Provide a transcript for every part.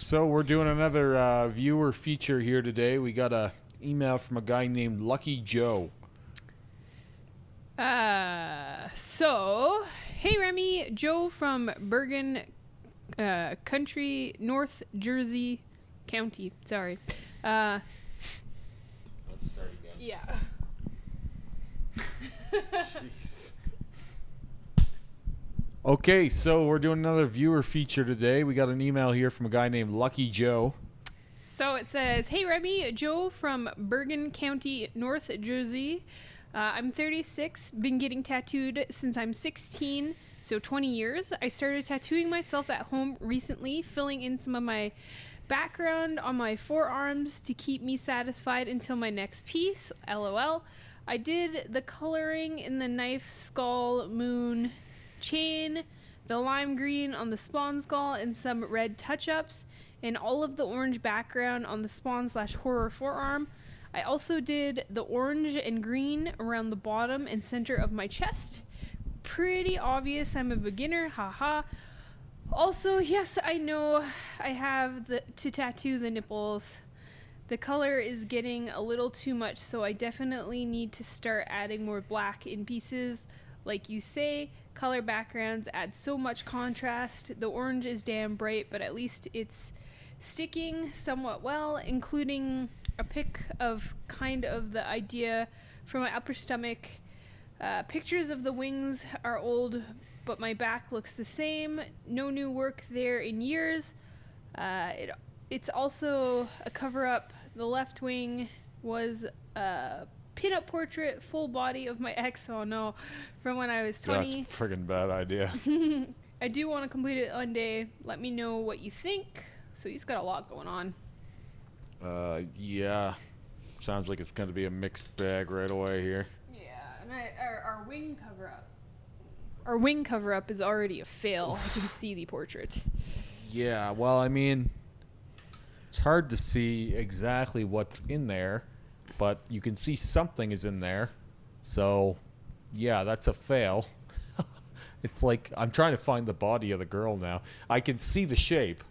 So we're doing another viewer feature here today. We got a email from a guy named Lucky Joe. Hey Remy, Joe from Bergen Country, North Jersey County. Sorry. Let's start again. Yeah. Jeez. Okay, so we're doing another viewer feature today. We got an email here from a guy named Lucky Joe. So it says, hey Remy, Joe from Bergen County, North Jersey. I'm 36, been getting tattooed since I'm 16, so 20 years. I started tattooing myself at home recently, filling in some of my background on my forearms to keep me satisfied until my next piece, LOL. I did the coloring in the knife, skull, moon, chain, the lime green on the spawn skull, and some red touch-ups, and all of the orange background on the spawn/horror forearm. I also did the orange and green around the bottom and center of my chest. Pretty obvious I'm a beginner, haha. Also, yes, I know I have to tattoo the nipples. The color is getting a little too much, so I definitely need to start adding more black in pieces. Like you say, color backgrounds add so much contrast. The orange is damn bright, but at least it's sticking somewhat well, including a pic of kind of the idea from my upper stomach. Pictures of the wings are old, but my back looks the same. No new work there in years. It's also a cover-up. The left wing was a pin-up portrait, full body of my ex, oh no, from when I was 20. That's a friggin' bad idea. I do want to complete it one day. Let me know what you think. So he's got a lot going on. Yeah. Sounds like it's going to be a mixed bag right away here. Yeah, and our wing cover-up. Our wing cover-up is already a fail. I can see the portrait. Yeah, well, I mean, it's hard to see exactly what's in there, but you can see something is in there. So, yeah, that's a fail. It's like I'm trying to find the body of the girl now. I can see the shape,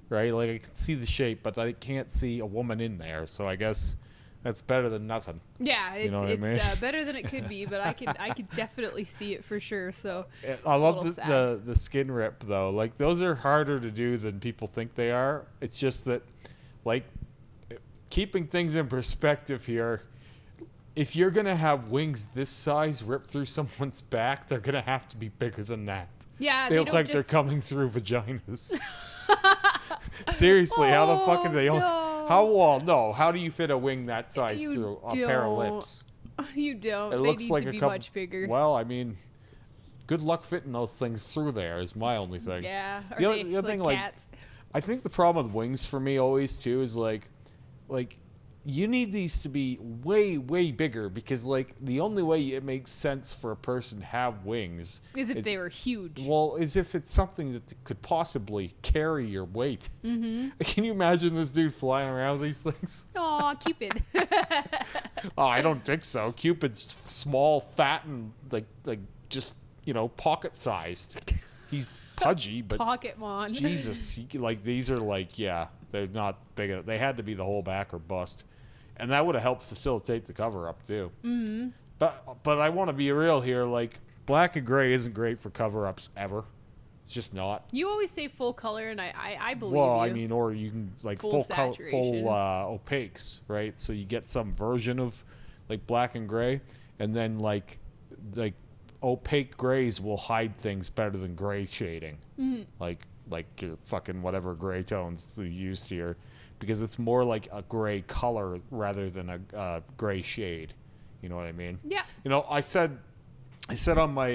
right? Like I can see the shape, but I can't see a woman in there. So I guess that's better than nothing. Yeah, it's, you know what I mean? Better than it could be, but I could definitely see it for sure. So I love the skin rip though. Like those are harder to do than people think they are. It's just that, like, keeping things in perspective here. If you're going to have wings this size ripped through someone's back, they're going to have to be bigger than that. Yeah, they look like they're coming through vaginas. Seriously, how the fuck are they? No. How do you fit a wing that size through a pair of lips? You don't. It looks like to be much bigger. Well, I mean, good luck fitting those things through there is my only thing. Yeah, the other thing, cats? I think the problem with wings for me always too is like you need these to be way, way bigger because, like, the only way it makes sense for a person to have wings is if they were huge. Well, is if it's something that could possibly carry your weight. Mm-hmm. Can you imagine this dude flying around with these things? Aw, Cupid. Oh, I don't think so. Cupid's small, fat, and, like just, pocket-sized. He's pudgy, but... Pocketmon. Jesus. These are, they're not big enough. They had to be the whole back or bust. And that would have helped facilitate the cover-up, too. Mm-hmm. But I want to be real here. Like, black and gray isn't great for cover-ups ever. It's just not. You always say full color, and I believe you. Well, I mean, or you can, full opaques, right? So you get some version of, black and gray. And then, opaque grays will hide things better than gray shading. Mm-hmm. Like your fucking whatever gray tones you used here, because it's more like a gray color rather than a gray shade. You know what I mean? Yeah. I said on my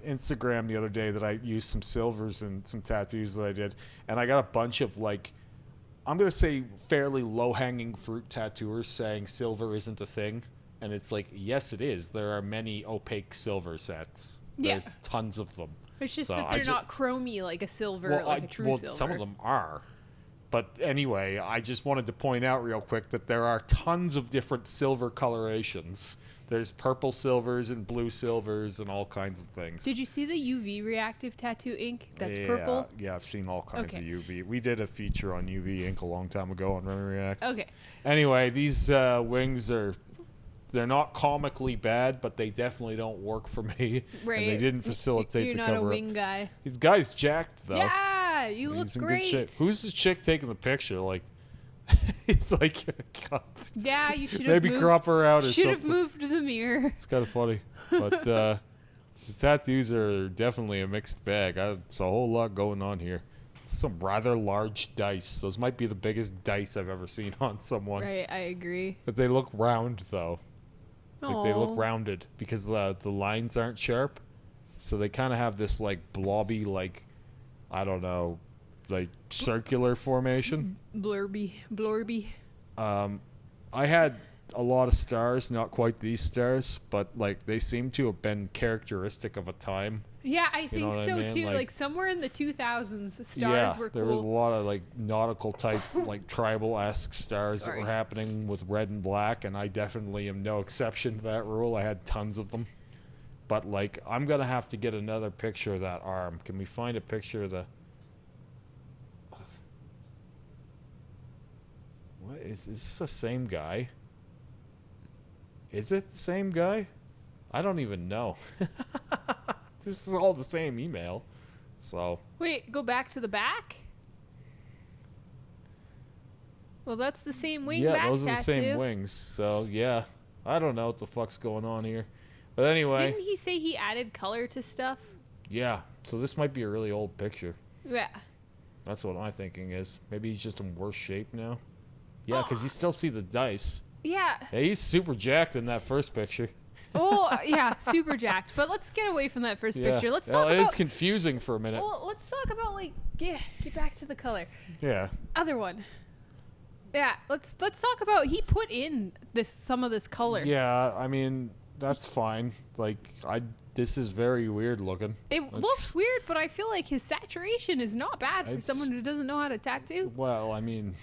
Instagram the other day that I used some silvers and some tattoos that I did, and I got a bunch of I'm gonna say fairly low-hanging fruit tattooers saying silver isn't a thing, and it's yes, it is. There are many opaque silver sets. There's tons of them. It's just that they're not chromy like a silver, like a true silver. Some of them are. But anyway, I just wanted to point out real quick that there are tons of different silver colorations There's purple silvers and blue silvers and all kinds of things. Did you see the UV reactive tattoo ink that's yeah, purple? Yeah, I've seen all kinds Okay. of UV. We did a feature on UV ink a long time ago on Remy Reacts. Okay. Anyway, these wings they're not comically bad, but they definitely don't work for me. Right. And they didn't facilitate You're the not cover. a wing guy. The guy's jacked though. Yeah, you He's look in great. good shape. Who's the chick taking the picture? Like, it's like, God. Yeah, you should have Maybe moved. crop her out or Should have something. moved the mirror. It's kind of funny, but the tattoos are definitely a mixed bag. It's a whole lot going on here. Some rather large dice. Those might be the biggest dice I've ever seen on someone. Right, I agree. But they look round though. Like they look Aw. rounded because the lines aren't sharp, so they kind of have this like blobby, like, I don't know, like circular formation. Blorby. I had a lot of stars, not quite these stars, but like they seem to have been characteristic of a time. Yeah, I think know what I so mean? too. Like- Like somewhere in the 2000s, stars Yeah, were there was a cool. lot of like nautical type, like tribal-esque stars that Sorry. were happening with red and black, and I definitely am no exception to that rule. I had tons of them. But like, I'm gonna have to get another picture of that arm. Can we find a picture of the? What is this the same guy? Is it the same guy? I don't even know. This is all the same email. So, Wait, go back to the back? Well, that's the same wing yeah, back those are the tattoo. same wings. So, yeah. I don't know what the fuck's going on here. But anyway, Didn't he say he added color to stuff? yeah. So this might be a really old picture. Yeah. That's what my thinking is. Maybe he's just in worse shape now. Yeah, because Oh. you still see the dice. Yeah. Yeah, he's super jacked in that first picture. Oh, yeah, super jacked. But let's get away from that first Yeah. picture. Let's Well, talk it is about. confusing for a minute. Well, let's talk about like get back to the color. Yeah. Other one. Yeah, let's talk about he put in some of this color. Yeah, I mean, that's fine. Like, this is very weird looking. It That's- looks weird, but I feel like his saturation is not bad for It's- someone who doesn't know how to tattoo. Well, I mean,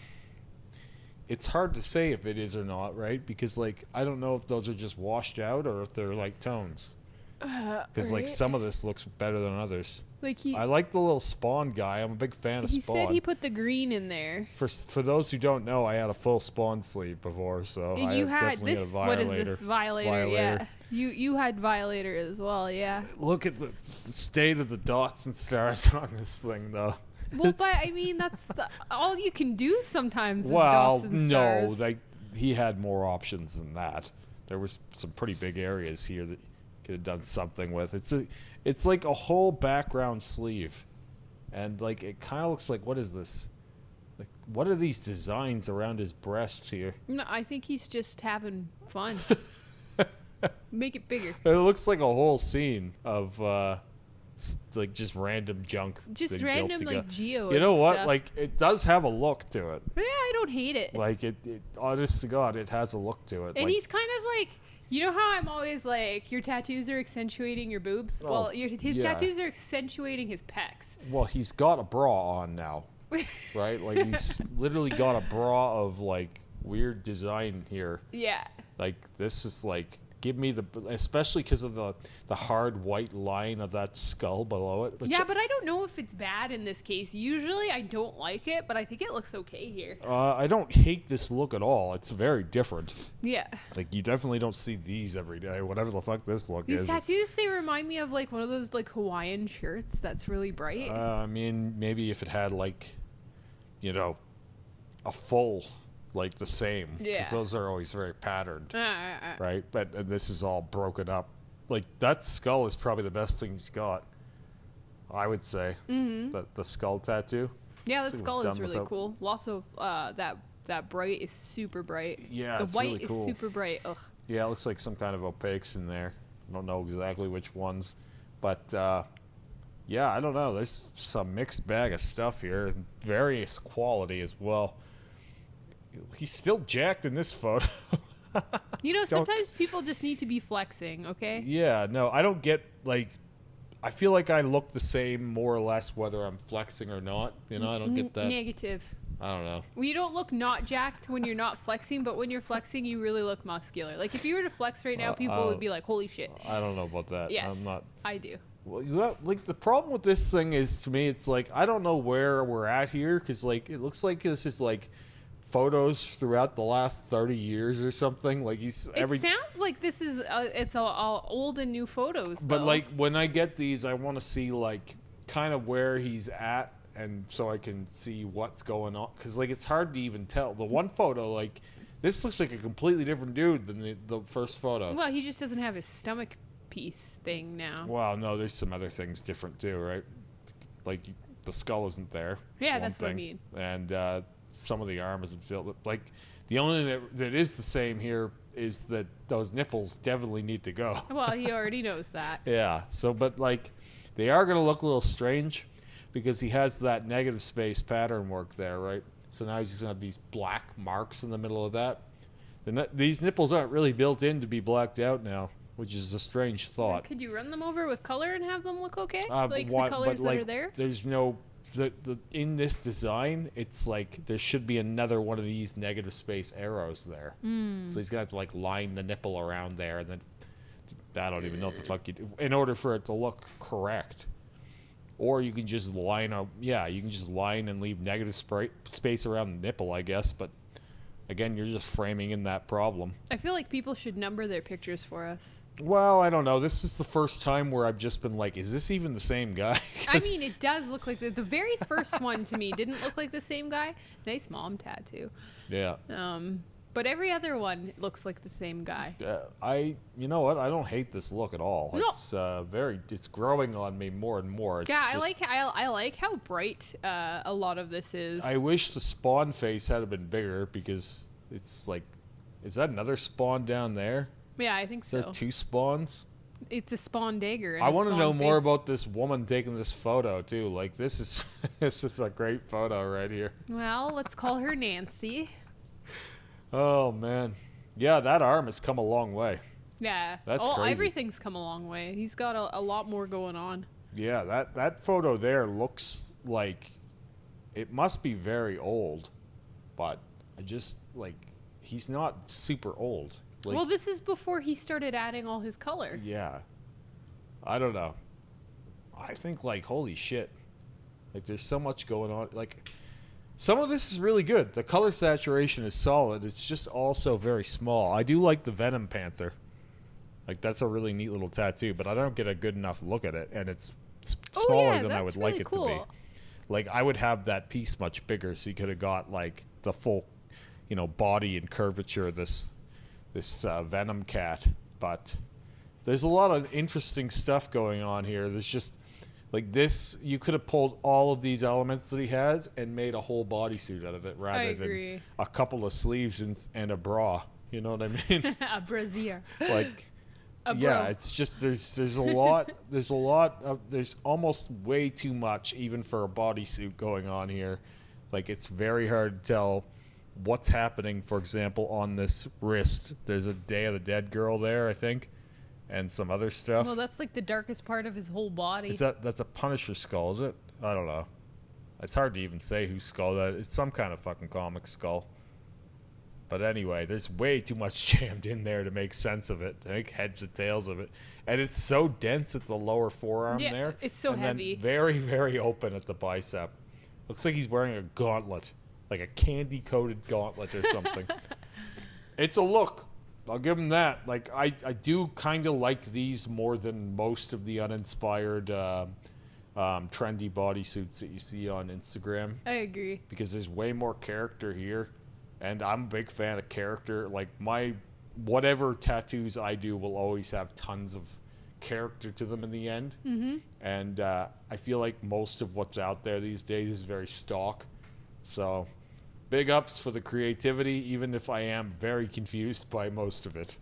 it's hard to say if it is or not, right? Because, like, I don't know if those are just washed out or if they're, like, tones. Because, like, Right? some of this looks better than others. Like he I like the little Spawn guy. I'm a big fan of he Spawn. said he put the green in there. For those who don't know, I had a full Spawn sleeve before, so I You had definitely this. had a Violator. What is this? It's Violator. Yeah. You had Violator as well. Yeah. Look at the state of the dots and stars on this thing, though. Well, but I mean that's all you can do sometimes. Is Well, dots and no, stars. like he had more options than that. There was some pretty big areas here that could have done something with. It's like a whole background sleeve, and like it kind of looks like, what is this? Like, what are these designs around his breasts here? No, I think he's just having fun. Make it bigger. It looks like a whole scene of like just random junk. Just that he built random together. like geo. You know and what? stuff. Like it does have a look to it. Yeah, I don't hate it. Like it honest to God, it has a look to it. And like, he's kind of like, you know how I'm always like, your tattoos are accentuating your boobs? Oh, Well, his yeah. tattoos are accentuating his pecs. well, he's got a bra on now, right? Like he's literally got a bra of like weird design here. Yeah. Like this is like, give me especially because of the hard white line of that skull below it. which Yeah, but I don't know if it's bad in this case. Usually I don't like it, but I think it looks okay here. I don't hate this look at all. It's very different. Yeah. Like you definitely don't see these every day. Whatever the fuck this look These is. tattoos, they remind me of like one of those like Hawaiian shirts that's really bright. I mean, maybe if it had like, you know, a full, like the same. Yeah. Because those are always very patterned, Uh, right? But this is all broken up. Like that skull is probably the best thing he's got. I would say. Mm-hmm. The skull tattoo. Yeah, the See what's skull is done really without- cool. Lots of that bright is super bright. Yeah, The it's white really cool. is super bright. Ugh. Yeah, it looks like some kind of opaques in there. I don't know exactly which ones, but yeah, I don't know. There's some mixed bag of stuff here, various quality as well. He's still jacked in this photo. You know, Don't- sometimes people just need to be flexing, okay? Yeah, no, I don't get like. I feel like I look the same more or less whether I'm flexing or not. You know, I don't get that. Negative. I don't know. Well, you don't look not jacked when you're not flexing, but when you're flexing, you really look muscular. Like if you were to flex right now, people would be like, "Holy shit!" I don't know about that. Yes, I'm not. I do. Well, you have, like the problem with this thing is to me, it's like I don't know where we're at here because like it looks like this is like photos throughout the last 30 years or something. Like he's It sounds like this is it's all old and new photos. But though. like when I get these, I want to see like kind of where he's at, and so I can see what's going on. Because like it's hard to even tell. The one photo, like this looks like a completely different dude than the first photo. Well, he just doesn't have his stomach piece thing now. Well, no, there's some other things different too, right? Like the skull isn't there. Yeah, one that's what I thing. mean. And some of the arm isn't filled. Like the only thing that is the same here is that those nipples definitely need to go. Well, he already knows that. Yeah. So, but like, they are going to look a little strange because he has that negative space pattern work there, right? So now he's just going to have these black marks in the middle of that. These nipples aren't really built in to be blacked out now, which is a strange thought. Could you run them over with color and have them look okay? Like What- the colors but, like, that are there? There's no in this design. It's like there should be another one of these negative space arrows there. So he's gonna have to like line the nipple around there, and then I don't even know what the fuck you do in order for it to look correct. Or you can just line up. Yeah, you can just line and leave negative space around the nipple, I guess. But again, you're just framing in that problem. I feel like people should number their pictures for us. Well, I don't know. This is the first time where I've just been like, is this even the same guy? I mean, it does look like the very first one to me didn't look like the same guy. Nice mom tattoo. Yeah. But every other one looks like the same guy. You know what? I don't hate this look at all. No. It's growing on me more and more. It's Yeah, I just- like how bright a lot of this is. I wish the spawn face had been bigger because it's like, is that another spawn down there? Yeah, I think Is there so. two spawns? It's a spawn dagger. And I a want to spawn know more face. about this woman taking this photo too. Like this is, it's just a great photo right here. Well, let's call her Nancy. Oh man, yeah, that arm has come a long way. Yeah. That's crazy. Everything's come a long way. He's got a lot more going on. Yeah, that photo there looks like it must be very old, but I just like he's not super old. Like, Well, this is before he started adding all his color. yeah, I don't know. I think like holy shit, like there's so much going on. Like some of this is really good. The color saturation is solid. It's just also very small. I do like the Venom Panther. Like that's a really neat little tattoo, but I don't get a good enough look at it, and it's smaller than I would like it to be. Like I would have that piece much bigger, so you could have got like the full, body and curvature of this Venom cat. But there's a lot of interesting stuff going on here. There's just like this. You could have pulled all of these elements that he has and made a whole bodysuit out of it, rather than a couple of sleeves and a bra. You know what I mean? A brassiere. Like. A Yeah, bro. it's just there's almost way too much even for a bodysuit going on here. Like it's very hard to tell what's happening. For example, on this wrist, there's a Day of the Dead girl there, I think, and some other stuff. Well, that's like the darkest part of his whole body. That's a Punisher skull, is it? I don't know. It's hard to even say whose skull that is. It's some kind of fucking comic skull. But anyway, there's way too much jammed in there to make sense of it, to make heads and tails of it. And it's so dense at the lower forearm Yeah, there. it's so and heavy. Then very, very open at the bicep. Looks like he's wearing a gauntlet, like a candy-coated gauntlet or something. It's a look. I'll give him that. Like I do kind of like these more than most of the uninspired trendy bodysuits that you see on Instagram, I agree. because there's way more character here. And I'm a big fan of character. Like whatever tattoos I do will always have tons of character to them in the end. Mm-hmm. And I feel like most of what's out there these days is very stock. So big ups for the creativity, even if I am very confused by most of it.